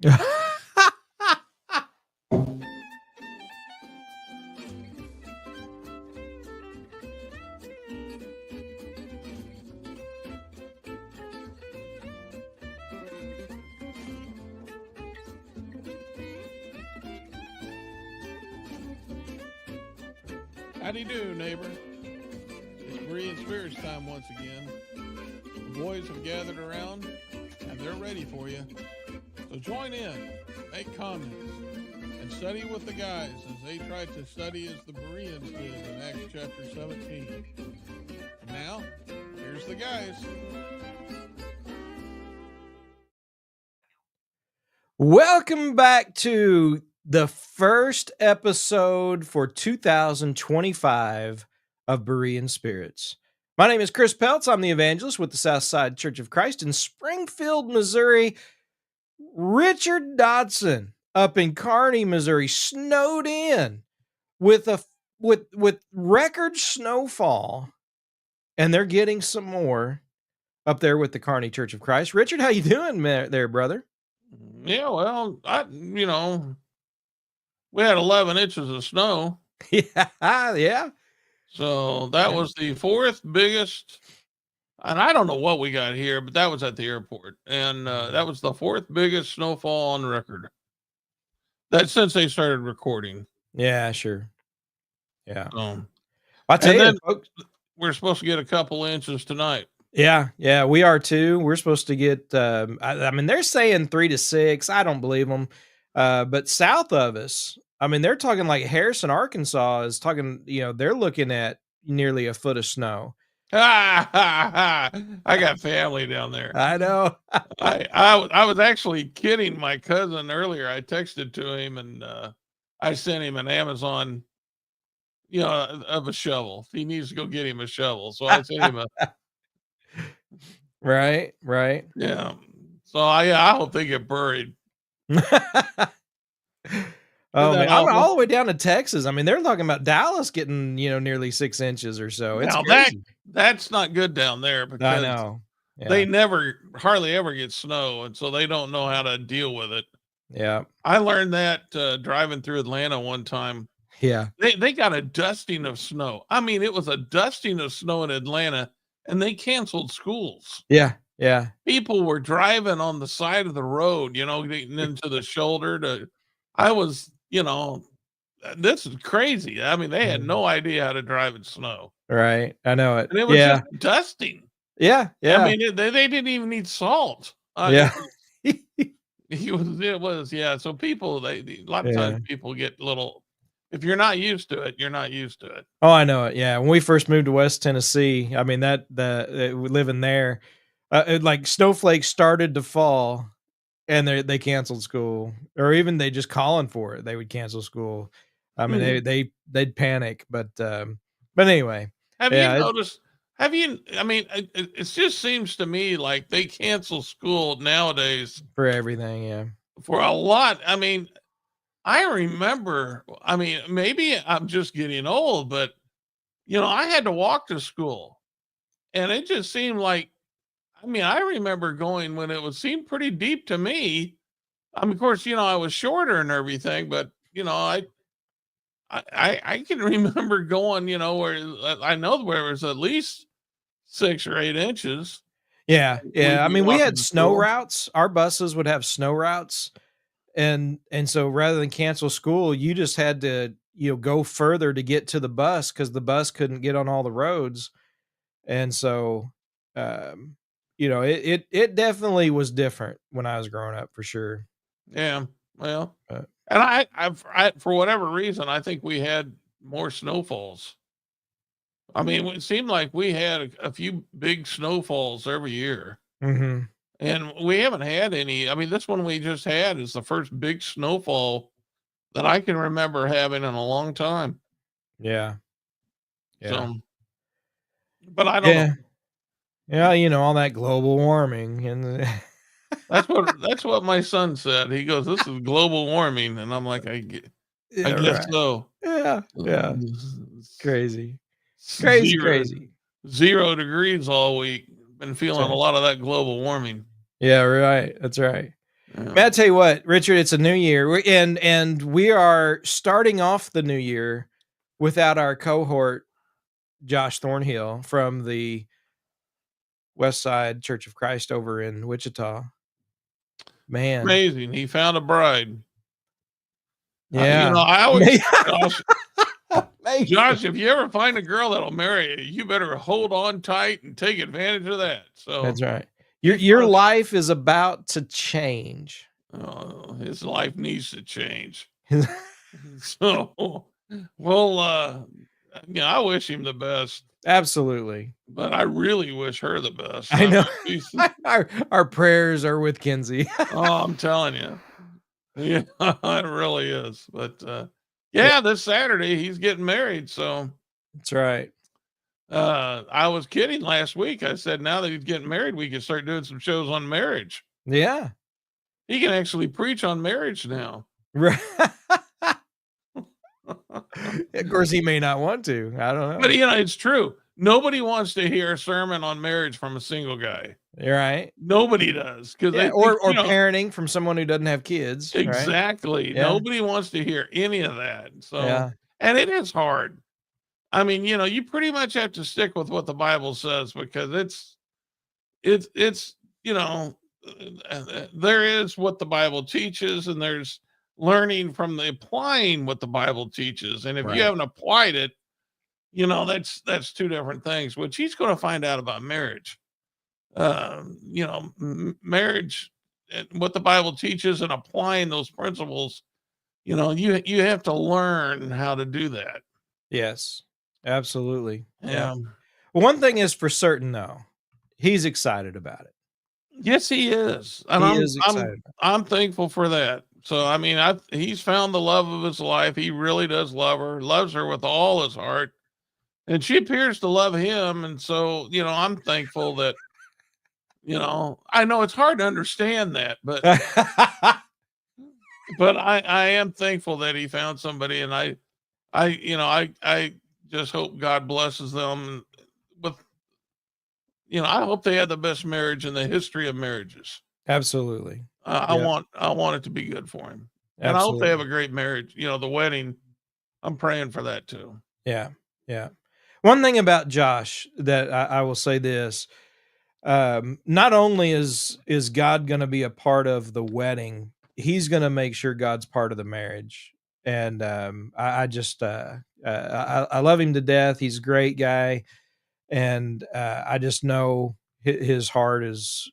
Howdy do, neighbor. It's Berean Spirits time once again. The boys have gathered around, and they're ready for you. So join in, make comments, and study with the guys as they try to study as the Bereans did in Acts chapter 17. And now, here's the guys. Welcome back to the first episode for 2025 of Berean Spirits. My name is Chris Peltz. I'm the evangelist with the Southside Church of Christ in Springfield, Missouri. Richard Dodson up in Kearney, Missouri, snowed in with record snowfall, and they're getting some more up there with the Kearney Church of Christ. Richard, how you doing there, brother? Yeah, well, we had 11 inches of snow. Yeah. So that was the fourth biggest, and I don't know what we got here, but that was at the airport. And that was the fourth biggest snowfall on record. That's since they started recording. Yeah, sure. Yeah. I tell you, folks, we're supposed to get a couple inches tonight. Yeah, we are too. We're supposed to get, I mean, they're saying 3 to 6. I don't believe them. But south of us, I mean, they're talking like Harrison, Arkansas is talking, they're looking at nearly a foot of snow. I got family down there. I know. I was actually kidding my cousin earlier. I texted to him and I sent him an Amazon, of a shovel. He needs to go get him a shovel. So I sent him a. Right. Yeah. So I hope they get buried. Oh man, I'm all the way down to Texas. I mean, they're talking about Dallas getting, nearly 6 inches or so. It's crazy. That's not good down there because I know. Yeah. They hardly ever get snow, and so they don't know how to deal with it. Yeah. I learned that driving through Atlanta one time. Yeah. They got a dusting of snow. I mean, it was a dusting of snow in Atlanta, and they canceled schools. Yeah. People were driving on the side of the road, getting into the shoulder this is crazy. I mean, they had no idea how to drive in snow. Right. I know it. And it was just dusting. Yeah. I mean, they didn't even need salt. Yeah. It was. So people, a lot of times people get if you're not used to it, you're not used to it. Oh, I know it. Yeah. When we first moved to West Tennessee, I mean, living there, like snowflakes started to fall and they canceled school, or even they just calling for it. They would cancel school. I mean, they'd panic, but anyway. Have you noticed? I mean, it just seems to me like they cancel school nowadays for everything. Yeah. For a lot. I mean, I remember, maybe I'm just getting old, but I had to walk to school and it just seemed like, I remember going when it would seem pretty deep to me. Of course, I was shorter and everything, but I can remember going, where I know where it was at least 6 or 8 inches. Yeah. I mean, we had snow routes. Our buses would have snow routes. And so rather than cancel school, you just had to, go further to get to the bus because the bus couldn't get on all the roads. And so, it definitely was different when I was growing up, for sure. Yeah. Well, and I for whatever reason, I think we had more snowfalls. I mean, it seemed like we had a few big snowfalls every year. Mm-hmm. And we haven't had any. I mean, this one we just had is the first big snowfall that I can remember having in a long time. Yeah. So, but I don't know. Yeah, all that global warming and that's what my son said. He goes, "This is global warming," and I'm like, I guess so. Yeah. Crazy. Crazy. 0 degrees all week. Been feeling a lot of that global warming. Yeah, right. That's right. Man, I tell you what, Richard, it's a new year, and we are starting off the new year without our cohort, Josh Thornhill from the West Side Church of Christ over in Wichita. Man, Amazing. He found a bride. yeah. I always, Amazing. Josh, if you ever find a girl that'll marry you, you better hold on tight and take advantage of that. So that's right. Your life is about to change. His life needs to change. So, well, I wish him the best. Absolutely. But I really wish her the best. I know. Our prayers are with Kinsey. I'm telling you. Yeah, it really is. But this Saturday he's getting married. So that's right. I was kidding last week. I said now that he's getting married, we can start doing some shows on marriage. Yeah. He can actually preach on marriage now. Right. Of course, he may not want to. I don't know. But it's true. Nobody wants to hear a sermon on marriage from a single guy. You're right. Nobody does. Or parenting from someone who doesn't have kids. Exactly. Right? Yeah. Nobody wants to hear any of that. So, and it is hard. I mean, you pretty much have to stick with what the Bible says because it's there is what the Bible teaches and there's learning from the applying what the Bible teaches. And if you haven't applied it, that's two different things, which he's going to find out about marriage. Marriage, what the Bible teaches and applying those principles, you have to learn how to do that. Yes, absolutely. Yeah. Well, one thing is for certain though, he's excited about it. Yes, he is. And I'm thankful for that. So, I mean, he's found the love of his life. He really does love her, loves her with all his heart. And she appears to love him. And so, I'm thankful that, I know it's hard to understand that, but but I am thankful that he found somebody. And I just hope God blesses them with, I hope they had the best marriage in the history of marriages. Absolutely. I want it to be good for him. Absolutely. And I hope they have a great marriage. The wedding, I'm praying for that too. Yeah. Yeah. One thing about Josh that I will say this, not only is God going to be a part of the wedding, he's going to make sure God's part of the marriage. And I love him to death. He's a great guy. And I just know his heart is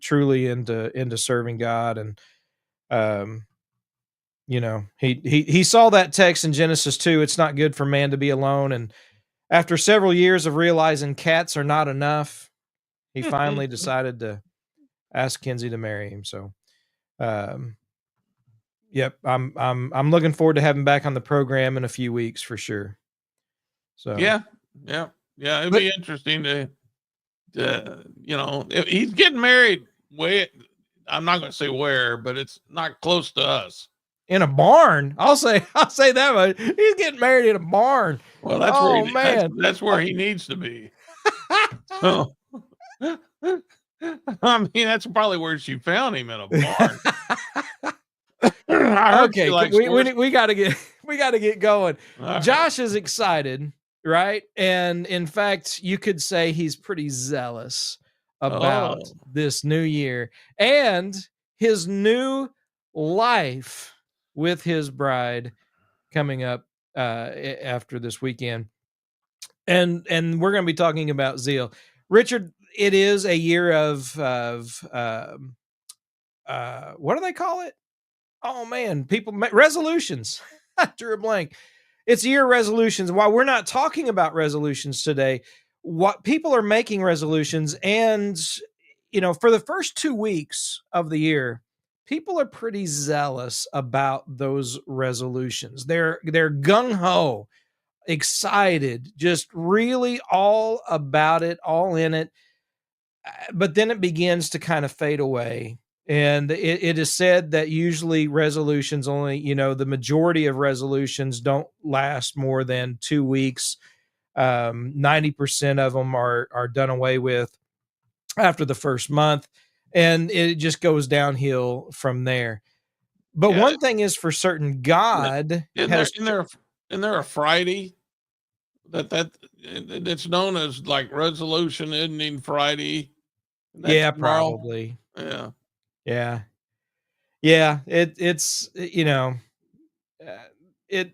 truly into serving God. And, he saw that text in Genesis 2, it's not good for man to be alone. And after several years of realizing cats are not enough, he finally decided to ask Kinsey to marry him. So, yep, I'm looking forward to having him back on the program in a few weeks for sure. So yeah, it'd be interesting to if he's getting married I'm not going to say where, but it's not close to us. In a barn. I'll say that much. He's getting married in a barn. Well, that's that's where he needs to be. So, I mean, that's probably where she found him, in a barn. Okay, we got to get going. All Josh is excited, right? And in fact, you could say he's pretty zealous about this new year and his new life with his bride coming up after this weekend. And we're going to be talking about zeal. Richard, it is a year of what do they call it? Oh man, resolutions. I drew a blank. It's year resolutions. While we're not talking about resolutions today, what people are making resolutions, and for the first 2 weeks of the year, people are pretty zealous about those resolutions. They're gung-ho, excited, just really all about it, all in it. But then it begins to kind of fade away. And it is said that usually resolutions only, the majority of resolutions don't last more than 2 weeks. 90% of them are done away with after the first month. and it just goes downhill from there. But Yeah. one thing is for certain, Yeah. God Isn't there has isn't there a isn't there a Friday it's known as like Resolution Ending Friday? And that's yeah, tomorrow. probably. Yeah. Yeah. Yeah, it's uh, it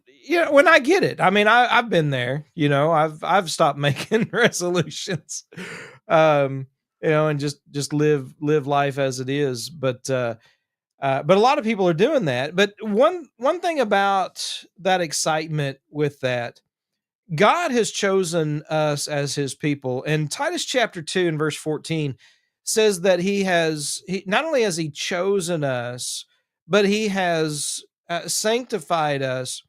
when I get it. I mean, I've been there, I've stopped making resolutions. Um, and just live life as it is, but a lot of people are doing that. But one thing about that excitement with that, God has chosen us as his people. And Titus chapter 2 and verse 14 says that he not only has he chosen us, but he has sanctified us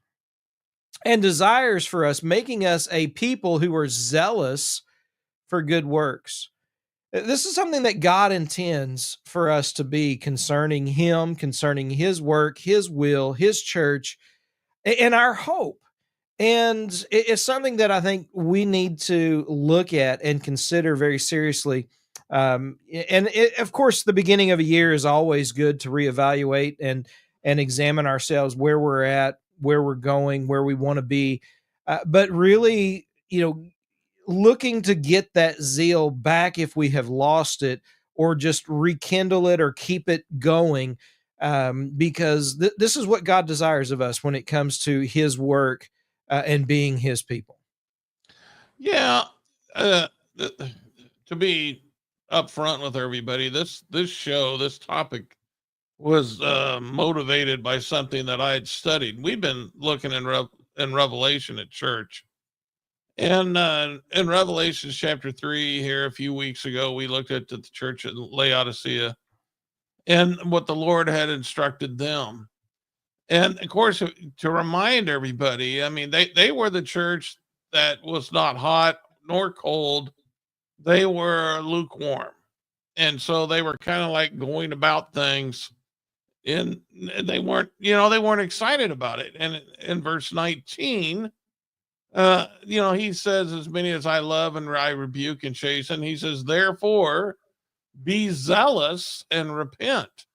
and desires for us, making us a people who are zealous for good works. This is something that God intends for us to be concerning him, concerning his work, his will, his church, and our hope. And it's something that I think we need to look at and consider very seriously. Of course, the beginning of a year is always good to reevaluate and examine ourselves, where we're at, where we're going, where we want to be. But really, looking to get that zeal back if we have lost it, or just rekindle it or keep it going, because this is what God desires of us when it comes to his work and being his people. Yeah. Uh, th- to be upfront with everybody, this topic was motivated by something that I had studied. We've been looking in Revelation at church, and in Revelation chapter 3 here a few weeks ago, we looked at the church at Laodicea and what the Lord had instructed them. And of course, to remind everybody, I mean, they were the church that was not hot nor cold. They were lukewarm. And so they were kind of like going about things, and they weren't excited about it. And in verse 19, he says, as many as I love and I rebuke and chasten, he says, therefore be zealous and repent.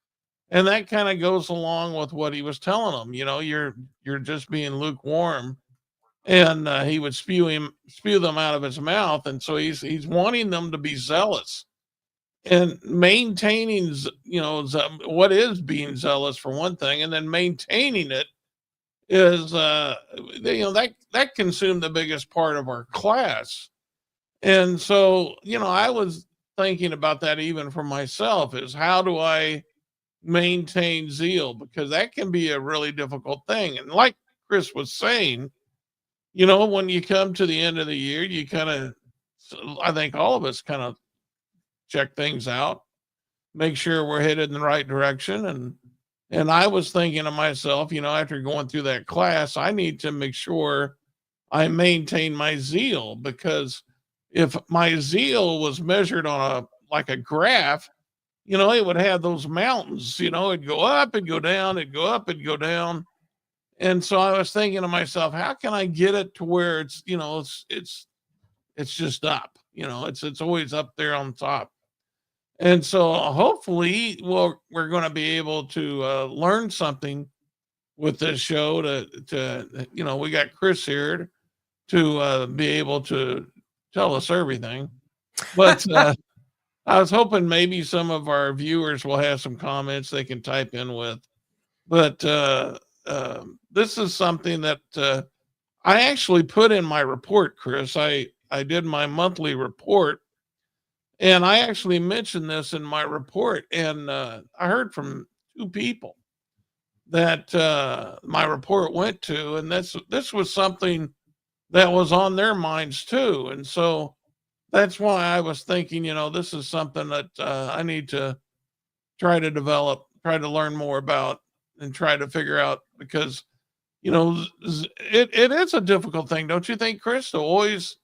And that kind of goes along with what he was telling them. You're just being lukewarm, and he would spew them out of his mouth. And so he's wanting them to be zealous and maintaining, what is being zealous for one thing, and then maintaining it is, that consumed the biggest part of our class. And so, I was thinking about that even for myself, is how do I maintain zeal, because that can be a really difficult thing. And like Chris was saying, when you come to the end of the year, you kind of, I think all of us kind of check things out, make sure we're headed in the right direction. And I was thinking to myself, after going through that class, I need to make sure I maintain my zeal, because if my zeal was measured on a graph, it would have those mountains, it'd go up and go down, it'd go up and go down. And so I was thinking to myself, how can I get it to where it's just up, it's always up there on top. And so hopefully we're going to be able to learn something with this show to we got Chris here to be able to tell us everything. But I was hoping maybe some of our viewers will have some comments they can type in with. But this is something that I actually put in my report, Chris. I did my monthly report, and I actually mentioned this in my report. And I heard from two people that my report went to, and this was something that was on their minds too. And so that's why I was thinking, this is something that I need to try to develop, try to learn more about, and try to figure out, because it is a difficult thing, don't you think, Chris, to always,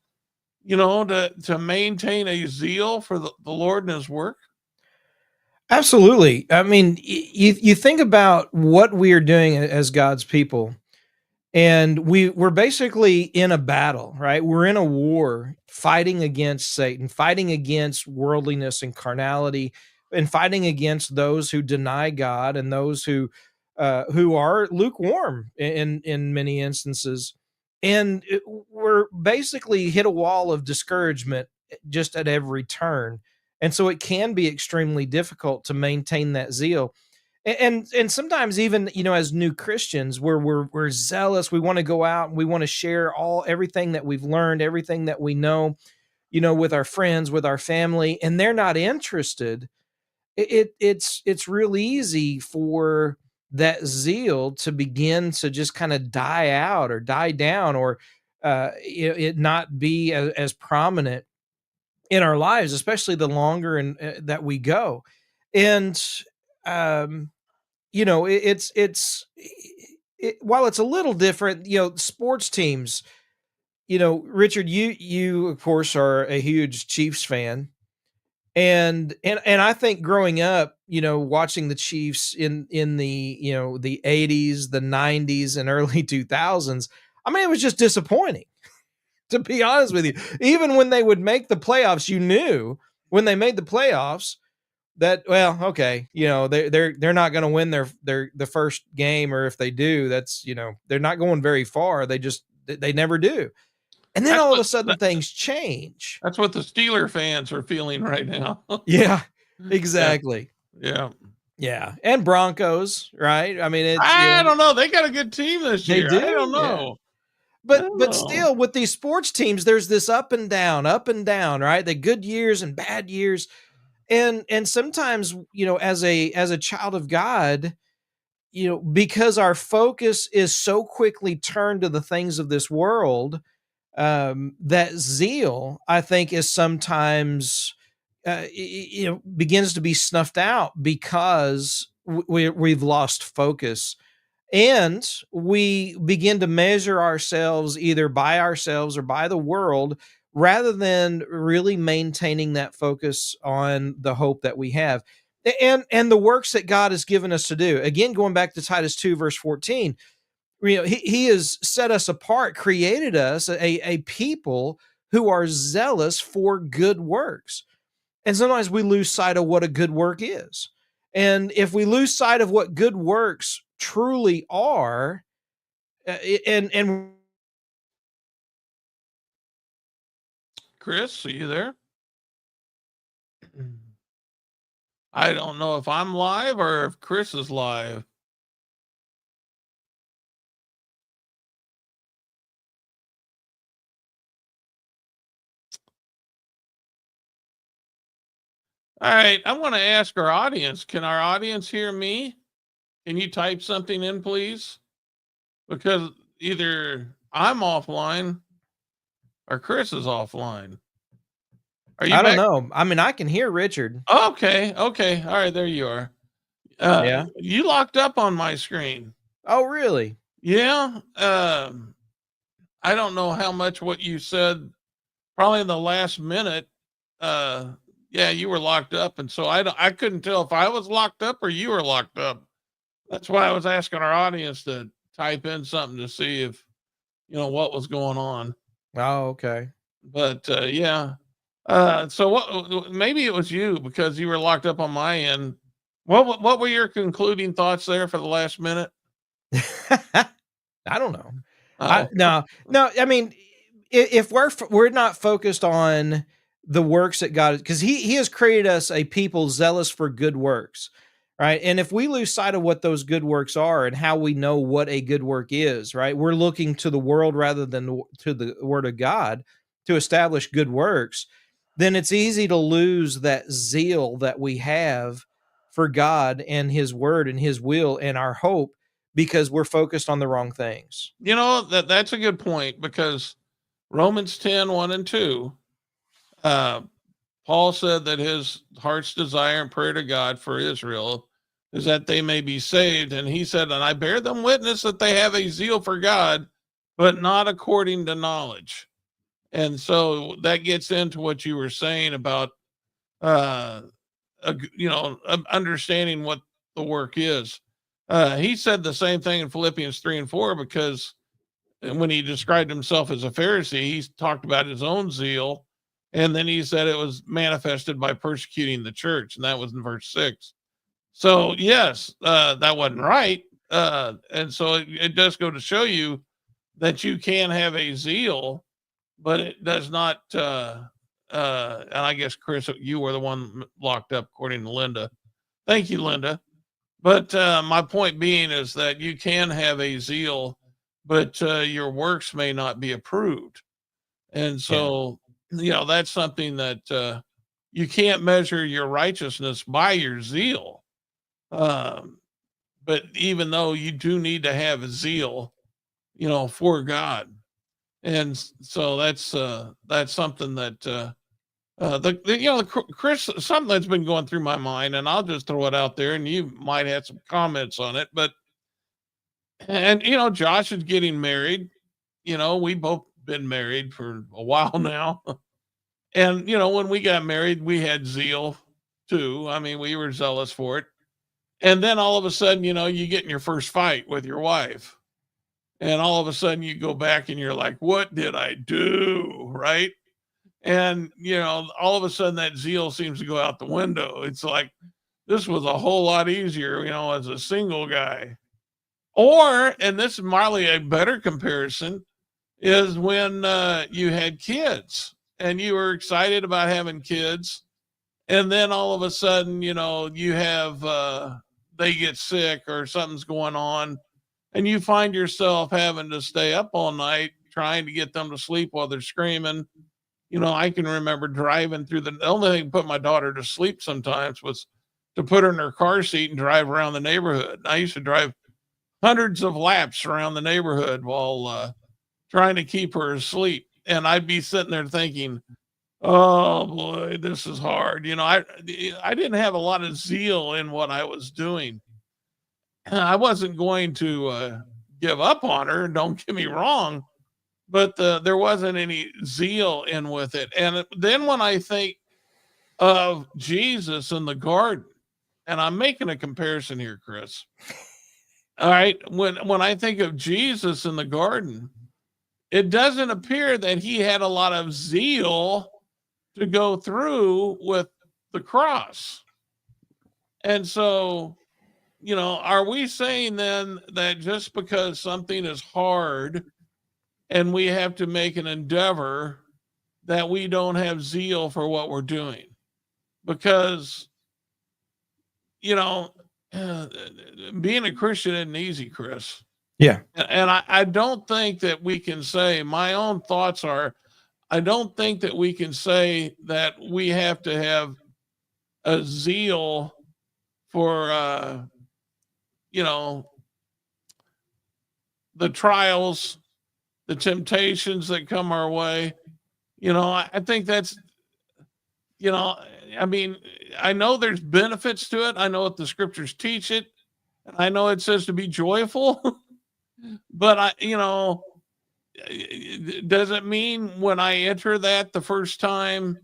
to maintain a zeal for the Lord and his work? Absolutely. I mean, you think about what we are doing as God's people, and we're basically in a battle, right? We're in a war, fighting against Satan, fighting against worldliness and carnality, and fighting against those who deny God and those who are lukewarm in many instances. And we're basically hit a wall of discouragement just at every turn. And so it can be extremely difficult to maintain that zeal. And sometimes even, as new Christians, we're zealous, we want to go out and we want to share everything that we've learned, everything that we know, with our friends, with our family, and they're not interested. It's real easy for that zeal to begin to just kind of die out or die down, or it not be as prominent in our lives, especially the longer that we go. And um, while it's a little different, sports teams. Richard, you of course are a huge Chiefs fan, and I think growing up, watching the Chiefs in the the 80s, the 90s, and early 2000s, I mean, it was just disappointing, to be honest with you. Even when they would make the playoffs, you knew when they made the playoffs that, well, okay, they're not going to win the first game, or if they do, that's, they're not going very far. They never do. And then That's all of what a sudden things change. that's what the Steeler fans are feeling right now. Yeah, Yeah, exactly. yeah. Yeah, and Broncos, right? I mean, it's, I don't know. They got a good team this they year. I don't do, yeah. know. I But don't but know. still, with these sports teams, there's this up and down, right? The good years and bad years, and sometimes, as a child of God, because our focus is so quickly turned to the things of this world, that zeal, I think, is sometimes begins to be snuffed out because we've lost focus, and we begin to measure ourselves either by ourselves or by the world, rather than really maintaining that focus on the hope that we have, and the works that God has given us to do. Again, going back to Titus 2 verse 14, he has set us apart, created us a people who are zealous for good works. And sometimes we lose sight of what a good work is. And if we lose sight of what good works truly are, and Chris, are you there? I don't know if I'm live or if Chris is live. All right. I want to ask our audience. Can our audience hear me? Can you type something in, please? Because either I'm offline or Chris is offline. Are you I don't back? know. I mean, I can hear Richard. Okay. Okay. All right. There you are. Yeah. You locked up on my screen. Oh, really? Yeah. I don't know how much what you said, probably in the last minute. Yeah, you were locked up. And so I couldn't tell if I was locked up or you were locked up. That's why I was asking our audience to type in something to see if, what was going on. Oh, okay. But yeah. So maybe it was you because you were locked up on my end. What were your concluding thoughts there for the last minute? I don't know. Oh, No. I mean, if we're not focused on the works that God, because He has created us a people zealous for good works, right? And if we lose sight of what those good works are and how we know what a good work is, right? We're looking to the world rather than to the Word of God to establish good works. Then it's easy to lose that zeal that we have for God and His Word and His will and our hope, because we're focused on the wrong things. that's a good point because Romans 10, 1 and 2, Paul said that his heart's desire and prayer to God for Israel is that they may be saved. And he said, and I bear them witness that they have a zeal for God, but not according to knowledge. And so that gets into what you were saying about, understanding what the work is. He said the same thing in Philippians 3 and 4, because when he described himself as a Pharisee, he talked about his own zeal And then he said it was manifested by persecuting the church, and that was in verse 6. So, yes, that wasn't right. And so it does go to show you that you can have a zeal, but it does not. And I guess, Chris, you were the one locked up, according to Linda. Thank you, Linda. But my point being is that you can have a zeal, but your works may not be approved. And so, that's something that you can't measure your righteousness by your zeal. Um, but even though you do need to have a zeal, for God. And so that's something that Chris, something that's been going through my mind, and I'll just throw it out there, and you might have some comments on it. But Josh is getting married. We both been married for a while now, and when we got married, we had zeal too. I mean, we were zealous for it, and then all of a sudden, you get in your first fight with your wife, and all of a sudden you go back and you're like, "What did I do?" Right? And all of a sudden that zeal seems to go out the window. It's like this was a whole lot easier, as a single guy. Or, and this is probably a better comparison, is when you had kids and you were excited about having kids, and then all of a sudden, you have they get sick or something's going on, and you find yourself having to stay up all night trying to get them to sleep while they're screaming. I can remember driving through the only thing put my daughter to sleep sometimes was to put her in her car seat and drive around the neighborhood. I used to drive hundreds of laps around the neighborhood while trying to keep her asleep. And I'd be sitting there thinking, oh boy, this is hard. I didn't have a lot of zeal in what I was doing. I wasn't going to give up on her. Don't get me wrong, but there wasn't any zeal in with it. And then when I think of Jesus in the garden, and I'm making a comparison here, Chris. All right, when I think of Jesus in the garden, it doesn't appear that he had a lot of zeal to go through with the cross. And so, are we saying then that just because something is hard and we have to make an endeavor that we don't have zeal for what we're doing? Because, being a Christian isn't easy, Chris. Yeah. And I don't think that we can say, my own thoughts are, I don't think that we can say that we have to have a zeal for, the trials, the temptations that come our way. I think that's, I mean, I know there's benefits to it. I know what the scriptures teach it. And I know it says to be joyful, but does it mean when I enter that the first time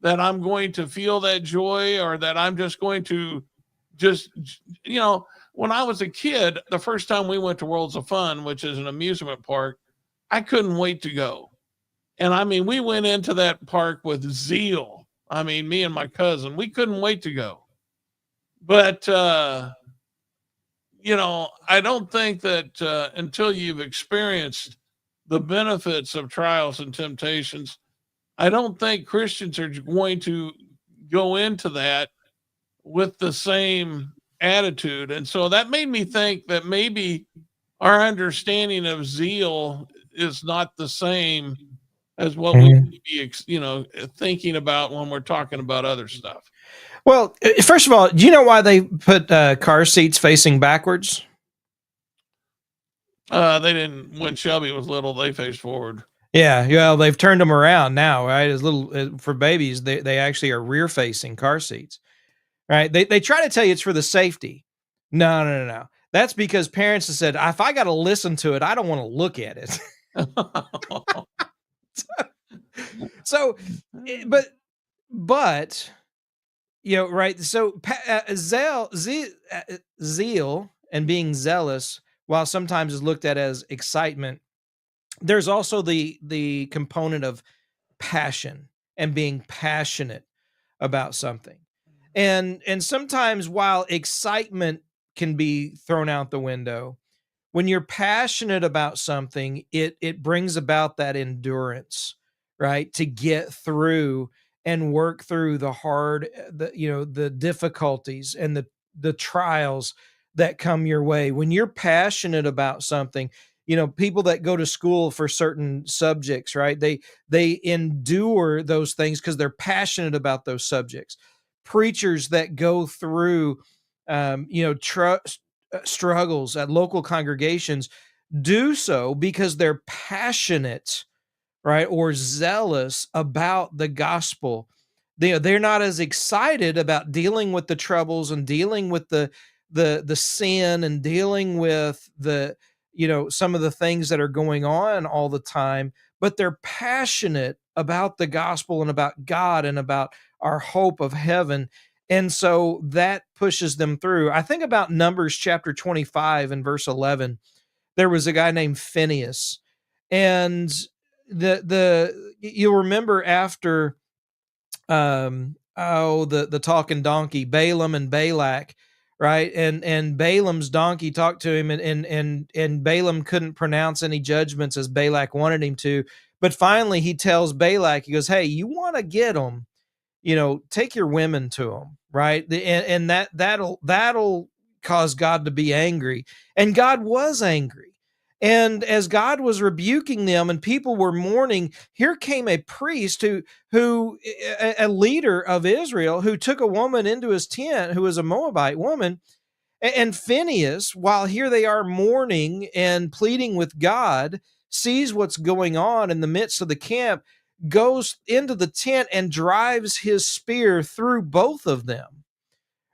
that I'm going to feel that joy, or that I'm just going to just, when I was a kid, the first time we went to Worlds of Fun, which is an amusement park, I couldn't wait to go. And I mean, we went into that park with zeal. I mean, me and my cousin, we couldn't wait to go. But, I don't think that until you've experienced the benefits of trials and temptations, I don't think Christians are going to go into that with the same attitude. And so that made me think that maybe our understanding of zeal is not the same as what we would be, thinking about when we're talking about other stuff. Well, first of all, do you know why they put car seats facing backwards? They didn't. When Shelby was little, they faced forward. Yeah, well, they've turned them around now, right? As little for babies, they actually are rear facing car seats, right? They try to tell you it's for the safety. No. That's because parents have said, if I got to listen to it, I don't want to look at it. So, but right. So zeal and being zealous, while sometimes is looked at as excitement, there's also the component of passion and being passionate about something. And sometimes while excitement can be thrown out the window, when you're passionate about something, it brings about that endurance, right? To get through and work through the hard, the difficulties and the trials that come your way. When you're passionate about something, people that go to school for certain subjects, right? They endure those things because they're passionate about those subjects. Preachers that go through struggles at local congregations do so because they're passionate, right, or zealous about the gospel. They're not as excited about dealing with the troubles and dealing with the sin and dealing with the some of the things that are going on all the time, but they're passionate about the gospel and about God and about our hope of heaven. And so that pushes them through. I think about Numbers chapter 25 and verse 11. There was a guy named Phineas, and you'll remember after the talking donkey, Balaam and Balak, right? And Balaam's donkey talked to him, and Balaam couldn't pronounce any judgments as Balak wanted him to. But finally he tells Balak, he goes, "Hey, you want to get them, take your women to them," right? And that'll cause God to be angry. And God was angry. And as God was rebuking them and people were mourning, here came a priest who a leader of Israel, who took a woman into his tent, who was a Moabite woman. And Phineas, while here they are mourning and pleading with God, sees what's going on in the midst of the camp, goes into the tent and drives his spear through both of them,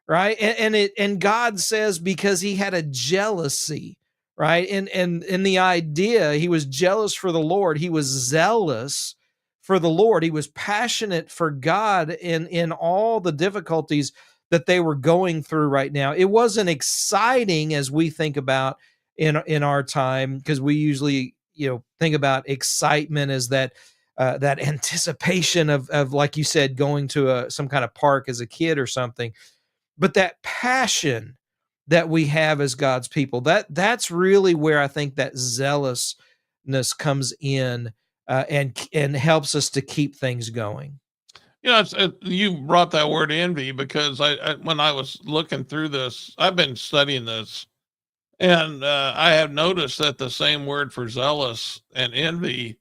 right? And God says, because he had a jealousy, right? And the idea, he was jealous for the Lord, he was zealous for the Lord, he was passionate for God in all the difficulties that they were going through right now. It wasn't exciting as we think about in our time, because we usually think about excitement as that anticipation of, like you said, going to some kind of park as a kid or something. But that passion that we have as God's people, that's really where I think that zealousness comes in, and helps us to keep things going. You brought that word envy because when I was looking through this, I've been studying this, and I have noticed that the same word for zealous and envy,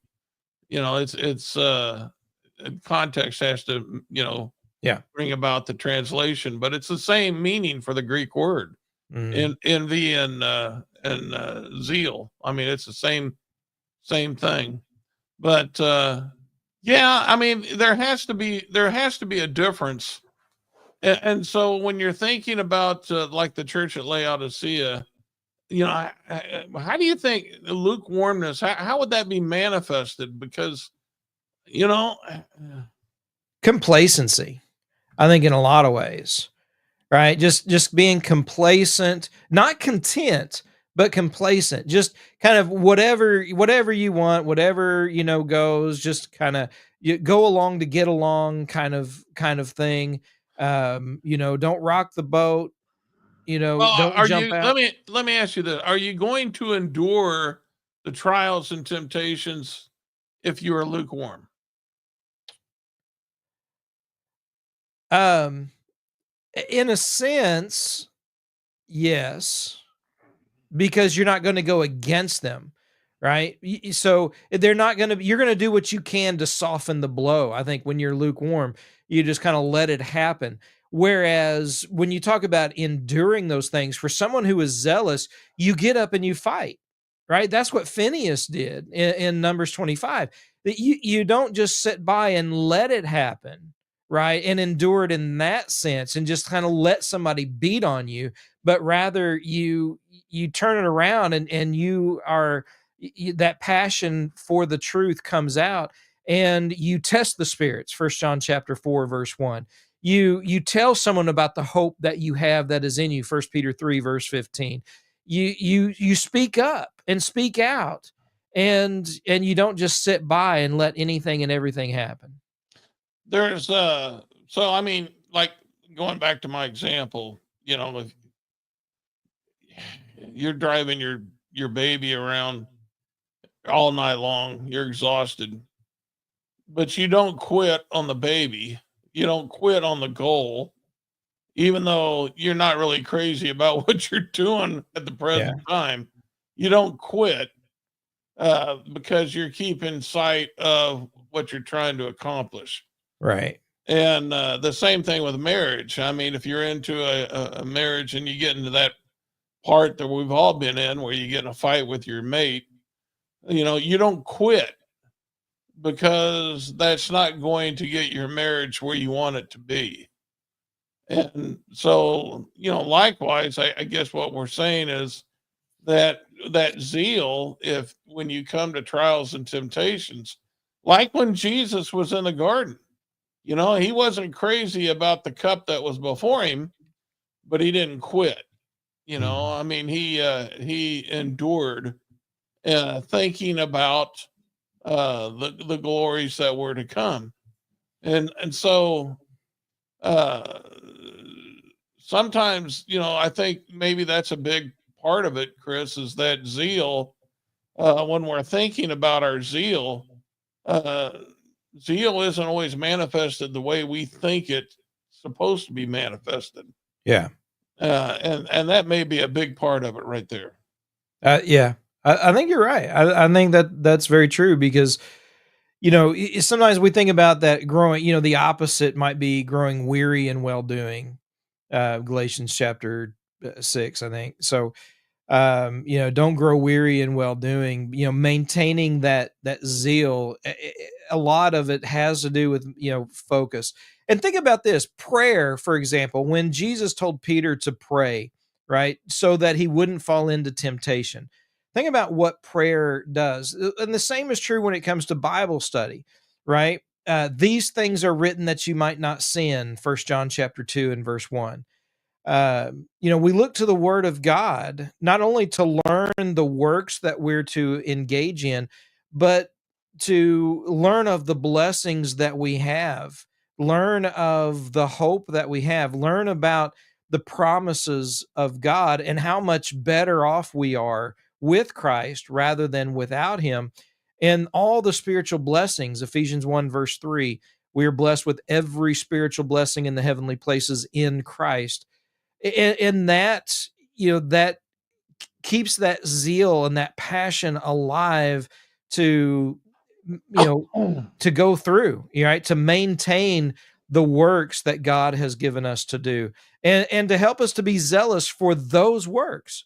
it's context has to Yeah. bring about the translation, but it's the same meaning for the Greek word Mm. in envy and zeal. I mean, it's the same thing. But yeah, I mean, there has to be a difference. And so when you're thinking about like the church at Laodicea, how do you think lukewarmness? How would that be manifested? Because you know, Complacency, I think, in a lot of ways, right? Just being complacent, not content, but complacent. Just kind of whatever you want, whatever goes. Just kind of you go along to get along, kind of thing. Don't rock the boat. well, Don't are jump you? Let out. me let me ask you this: Are you going to endure the trials and temptations if you are lukewarm? Um, in a sense, yes, because you're not going to go against them, right? So they're not going to, you're going to do what you can to soften the blow. I think when you're lukewarm, you just kind of let it happen. Whereas when you talk about enduring those things, for someone who is zealous, you get up and you fight, right? That's what Phineas did in Numbers 25. That you don't just sit by and let it happen, right? And endure it in that sense and just kind of let somebody beat on you, but rather you turn it around, and you are that passion for the truth comes out, and you test the spirits. First John chapter 4 verse 1. You tell someone about the hope that you have that is in you. First Peter 3 verse 15. You speak up and speak out, and you don't just sit by and let anything and everything happen. there's so I mean, like going back to my example, if you're driving your baby around all night long, you're exhausted, but you don't quit on the baby. You don't quit on the goal, even though you're not really crazy about what you're doing at the Yeah. present time. You don't quit because you're keeping sight of what you're trying to accomplish. Right. And the same thing with marriage. I mean, if you're into a marriage and you get into that part that we've all been in where you get in a fight with your mate, you don't quit because that's not going to get your marriage where you want it to be. And so, likewise, I guess what we're saying is that zeal, if when you come to trials and temptations, like when Jesus was in the garden, he wasn't crazy about the cup that was before him, but he didn't quit. Mhm. I mean, he endured, thinking about the glories that were to come, and so uh, sometimes I think maybe that's a big part of it, Chris, is that zeal. When we're thinking about our zeal, uh, zeal isn't always manifested the way we think it's supposed to be manifested. Yeah. And that may be a big part of it right there. Yeah. I think you're right. I think that that's very true because sometimes we think about that growing. The opposite might be growing weary and well doing. Galatians chapter 6, I think. So don't grow weary in well doing. Maintaining that zeal. A lot of it has to do with focus. And think about this prayer, for example, when Jesus told Peter to pray, right, so that he wouldn't fall into temptation. Think about what prayer does, and the same is true when it comes to Bible study, right? These things are written that you might not sin. 1 John chapter 2 and verse 1. We look to the word of God not only to learn the works that we're to engage in, but to learn of the blessings that we have, learn of the hope that we have, learn about the promises of God and how much better off we are with Christ rather than without him. And all the spiritual blessings, Ephesians 1, verse 3, we are blessed with every spiritual blessing in the heavenly places in Christ. And that that keeps that zeal and that passion alive to to go through, right, to maintain the works that God has given us to do, and to help us to be zealous for those works.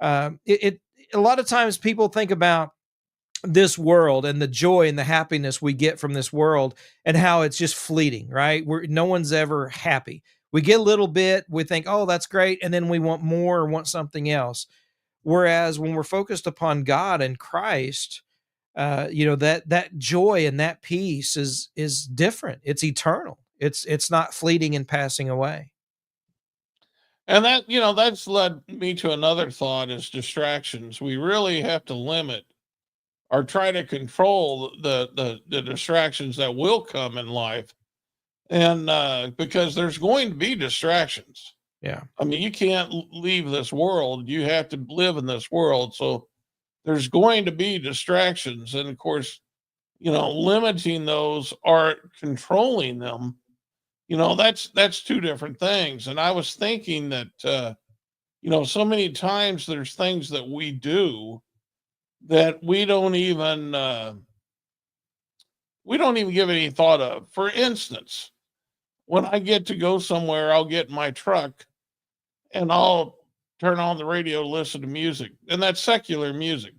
It a lot of times people think about this world and the joy and the happiness we get from this world and how it's just fleeting, right? No one's ever happy. We get a little bit, we think, oh, that's great. And then we want more or want something else. Whereas when we're focused upon God and Christ, that joy and that peace is different. It's eternal. It's not fleeting and passing away. And that's led me to another thought is distractions. We really have to limit or try to control the distractions that will come in life. And because there's going to be distractions. Yeah. I mean, you can't leave this world. You have to live in this world. So there's going to be distractions. And of course, limiting those or controlling them, that's two different things. And I was thinking that, so many times there's things that we do that we don't even give any thought of. For instance, when I get to go somewhere, I'll get in my truck and I'll turn on the radio to listen to music, and that's secular music.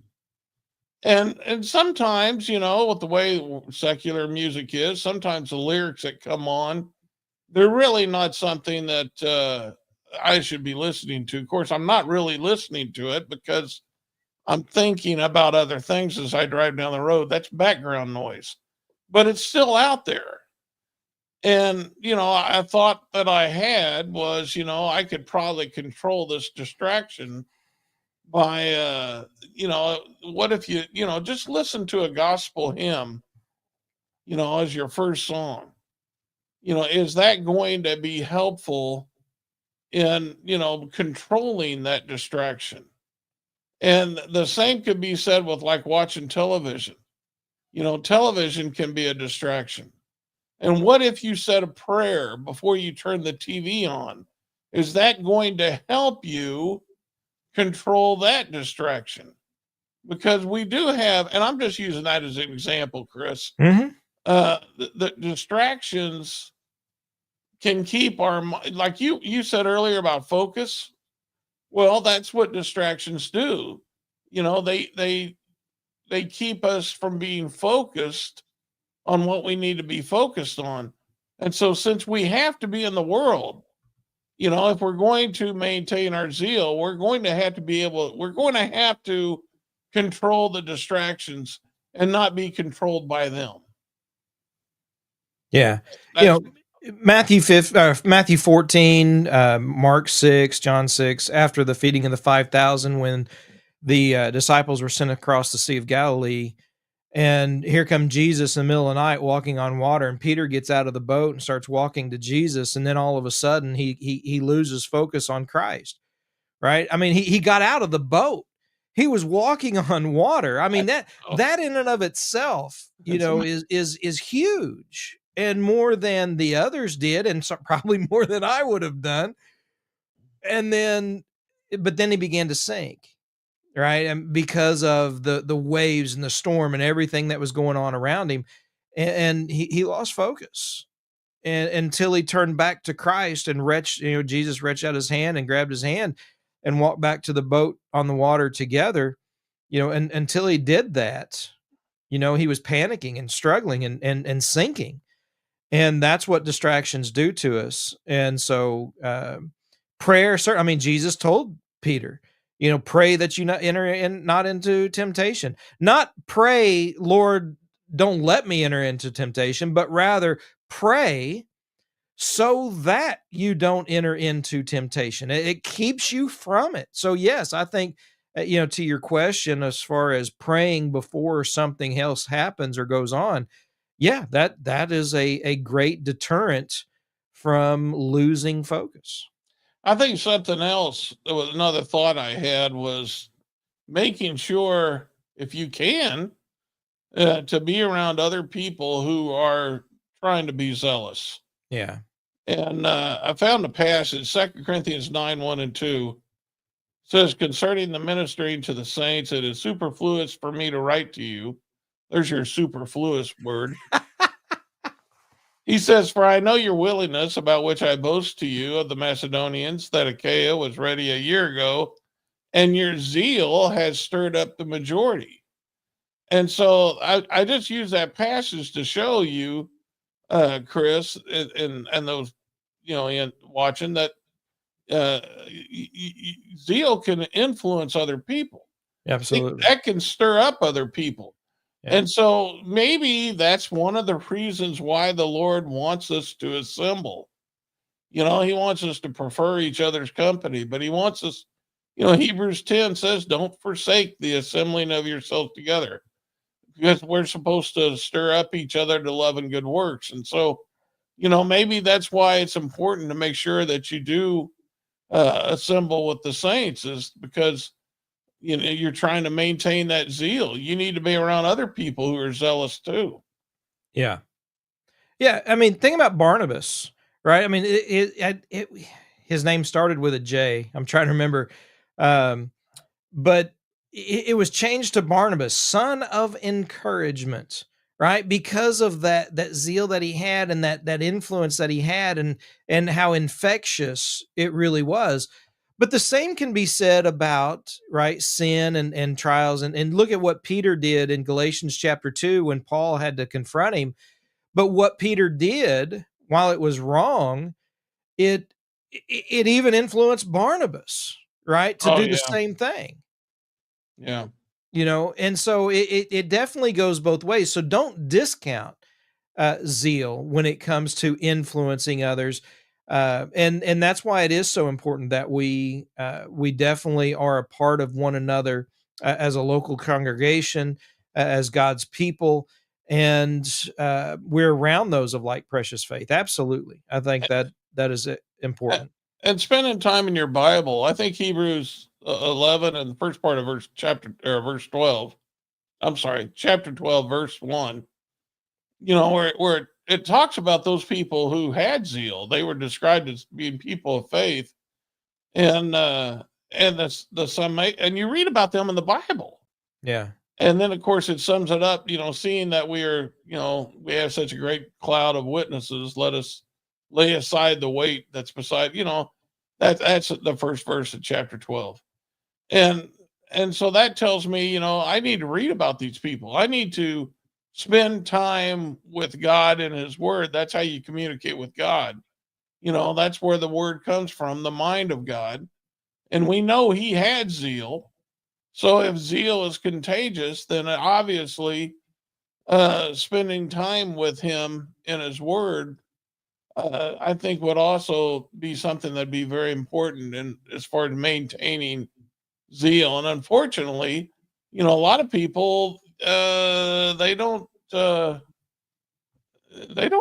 And sometimes, with the way secular music is, sometimes the lyrics that come on, they're really not something that I should be listening to. Of course, I'm not really listening to it because I'm thinking about other things as I drive down the road. That's background noise, but it's still out there. And, I thought that I had was, I could probably control this distraction by, what if just listen to a gospel hymn, as your first song. is that going to be helpful in, controlling that distraction? And the same could be said with like watching television. Television can be a distraction. And what if you said a prayer before you turn the TV on? Is that going to help you control that distraction? Because we do have, and I'm just using that as an example, Chris. Mm-hmm. The distractions can keep our, like you said earlier about focus. Well, that's what distractions do. They keep us from being focused on what we need to be focused on. And so, since we have to be in the world, if we're going to maintain our zeal, we're going to have to control the distractions and not be controlled by them. Yeah. That's Matthew 14, Mark 6, John 6, after the feeding of the 5,000, when the disciples were sent across the Sea of Galilee, and here come Jesus in the middle of the night walking on water, and Peter gets out of the boat and starts walking to Jesus, and then all of a sudden he loses focus on Christ, right? I mean, he got out of the boat. He was walking on water. I mean, that in and of itself, is huge, and more than the others did, and so probably more than I would have done. But then he began to sink, right? And because of the waves and the storm and everything that was going on around him, and he lost focus, and until he turned back to Christ and Jesus reached out his hand and grabbed his hand and walked back to the boat on the water together, and until he did that, he was panicking and struggling and sinking. And that's what distractions do to us. And so, prayer, I mean, Jesus told Peter, pray that you not not into temptation. Not pray, Lord, don't let me enter into temptation, but rather pray so that you don't enter into temptation. It keeps you from it. So yes, I think, to your question, as far as praying before something else happens or goes on, yeah, that is a great deterrent from losing focus. I think something else, another thought I had was making sure, if you can, to be around other people who are trying to be zealous. Yeah. And I found a passage, 2 Corinthians 9, 1 and 2, says, concerning the ministering to the saints, it is superfluous for me to write to you. There's your superfluous word. He says, for I know your willingness, about which I boast to you of the Macedonians, that Achaia was ready a year ago, and your zeal has stirred up the majority. And so I just use that passage to show you, Chris, and those, in watching that, zeal can influence other people. Absolutely. That can stir up other people. Yeah. And so maybe that's one of the reasons why the Lord wants us to assemble. He wants us to prefer each other's company, but he wants us, Hebrews 10 says, don't forsake the assembling of yourselves together, because we're supposed to stir up each other to love and good works. And so, maybe that's why it's important to make sure that you do assemble with the saints, is because you're trying to maintain that zeal. You need to be around other people who are zealous too. Yeah. Yeah. I mean, think about Barnabas, right? I mean, his name started with a J. I'm trying to remember. But it was changed to Barnabas, son of encouragement, right? Because of that zeal that he had, and that influence that he had, and how infectious it really was. But the same can be said about, right, sin and trials. And look at what Peter did in Galatians chapter 2 when Paul had to confront him. But what Peter did, while it was wrong, it even influenced Barnabas, right, to Oh do the yeah, same thing. yeah. And so it definitely goes both ways. So don't discount zeal when it comes to influencing others. And that's why it is so important that we definitely are a part of one another, as a local congregation, as God's people. and we're around those of like precious faith. Absolutely, I think that is important. And spending time in your Bible. I think Hebrews 11 and the first part of verse 12. I'm sorry, chapter 12, verse 1. Where it talks about those people who had zeal. They were described as being people of faith, and and you read about them in the Bible. Yeah. And then, of course, it sums it up, seeing that we have such a great cloud of witnesses, let us lay aside the weight that's beside, that's the first verse of chapter 12. And, and so that tells me, I need to read about these people. I need to spend time with God and his word. That's how you communicate with God. That's where the word comes from, the mind of God. And we know he had zeal. So if zeal is contagious, then obviously spending time with him in his word, I think would also be something that'd be very important in as far as maintaining zeal. And unfortunately, a lot of people they don't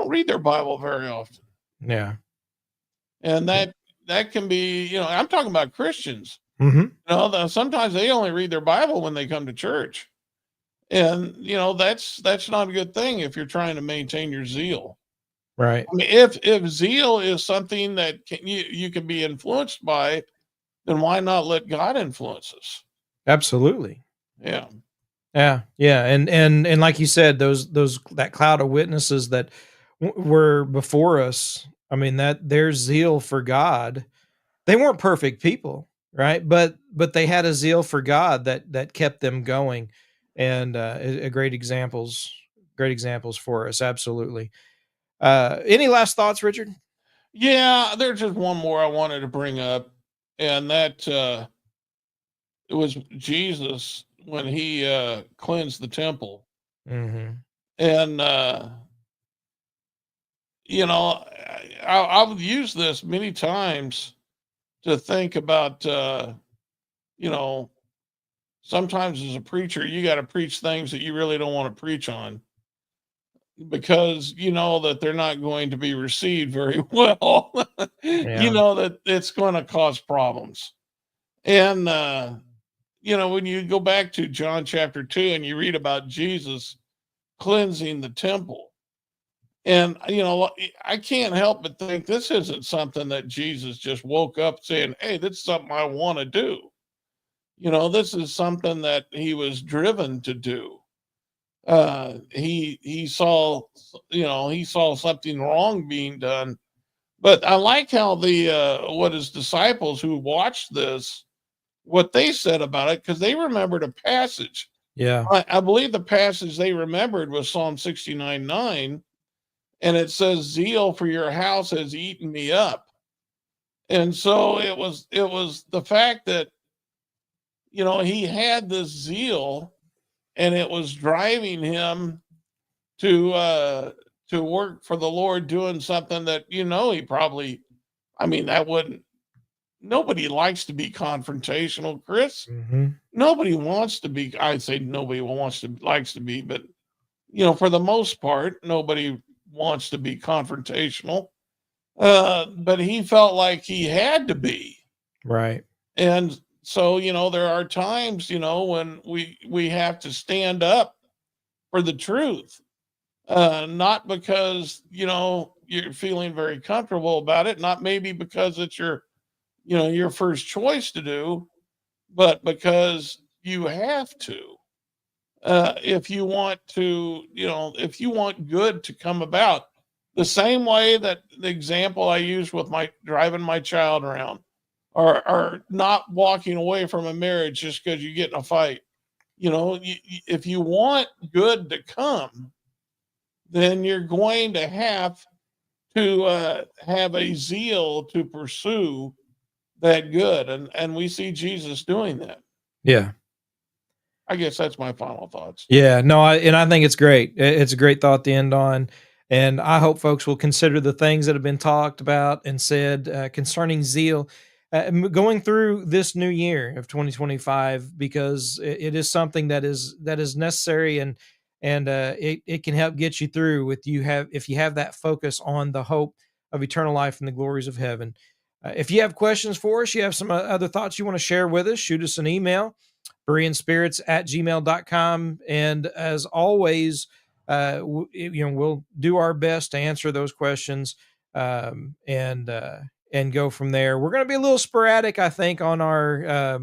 read their Bible very often, Yeah. and that can be, I'm talking about Christians. Mm-hmm. Sometimes they only read their Bible when they come to church. And that's not a good thing if you're trying to maintain your zeal. Right. I mean, if zeal is something that you can be influenced by, then why not let God influence us? Absolutely. Yeah. Yeah, and like you said, those that cloud of witnesses that were before us. I mean, that their zeal for God, they weren't perfect people, right? But they had a zeal for God that kept them going, and great examples for us. Absolutely. Any last thoughts, Richard? Yeah, there's just one more I wanted to bring up, and that it was Jesus when he cleansed the temple. Mm-hmm. And I've used this many times to think about you know sometimes as a preacher, you got to preach things that you really don't want to preach on because you know that they're not going to be received very well. You Yeah. know that it's going to cause problems. And, when you go back to John chapter 2 and you read about Jesus cleansing the temple, and, I can't help but think this isn't something that Jesus just woke up saying, hey, this is something I want to do. This is something that he was driven to do. He saw, he saw something wrong being done. But I like how what his disciples who watched this, what they said about it, because they remembered a passage. Yeah. I believe the passage they remembered was Psalm 69:9, and it says, "Zeal for your house has eaten me up." And so it was the fact that he had this zeal, and it was driving him to work for the Lord, doing something that he probably. I mean, that wouldn't. Nobody likes to be confrontational, Chris. Mm-hmm. Nobody wants to be. I'd say nobody likes to be, but for the most part, nobody wants to be confrontational. But he felt like he had to be, Right. and so there are times when we have to stand up for the truth, not because you're feeling very comfortable about it, not maybe because it's your first choice to do, but because you have to. If you want to, if you want good to come about, the same way that the example I used with my driving my child around, or not walking away from a marriage just because you get in a fight. If you want good to come, then you're going to have a zeal to pursue that good, and we see Jesus doing that. Yeah. I guess that's my final thoughts. Yeah, no, I think it's great. It's a great thought to end on, and I hope folks will consider the things that have been talked about and said concerning zeal, going through this new year of 2025, because it is something that is necessary and it can help get you through if you have that focus on the hope of eternal life and the glories of heaven. If you have questions for us, you have some other thoughts you want to share with us, shoot us an email, bereanspirits@gmail.com. And as always, we'll do our best to answer those questions, and go from there. We're going to be a little sporadic, I think, on our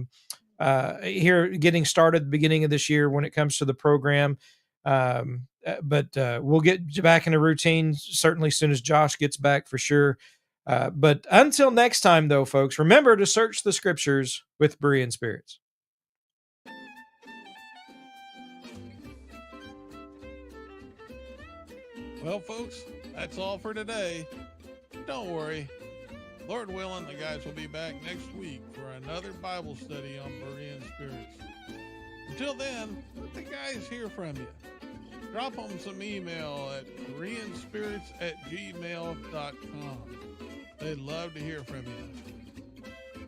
here getting started at the beginning of this year when it comes to the program. But we'll get back in a routine certainly as soon as Josh gets back, for sure. But until next time, though, folks, remember to search the scriptures with Berean spirits. Well, folks, that's all for today. Don't worry. Lord willing, the guys will be back next week for another Bible study on Berean spirits. Until then, let the guys hear from you. Drop them some email at bereanspirits@gmail.com. They'd love to hear from you.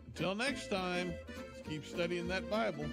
Until next time, let's keep studying that Bible.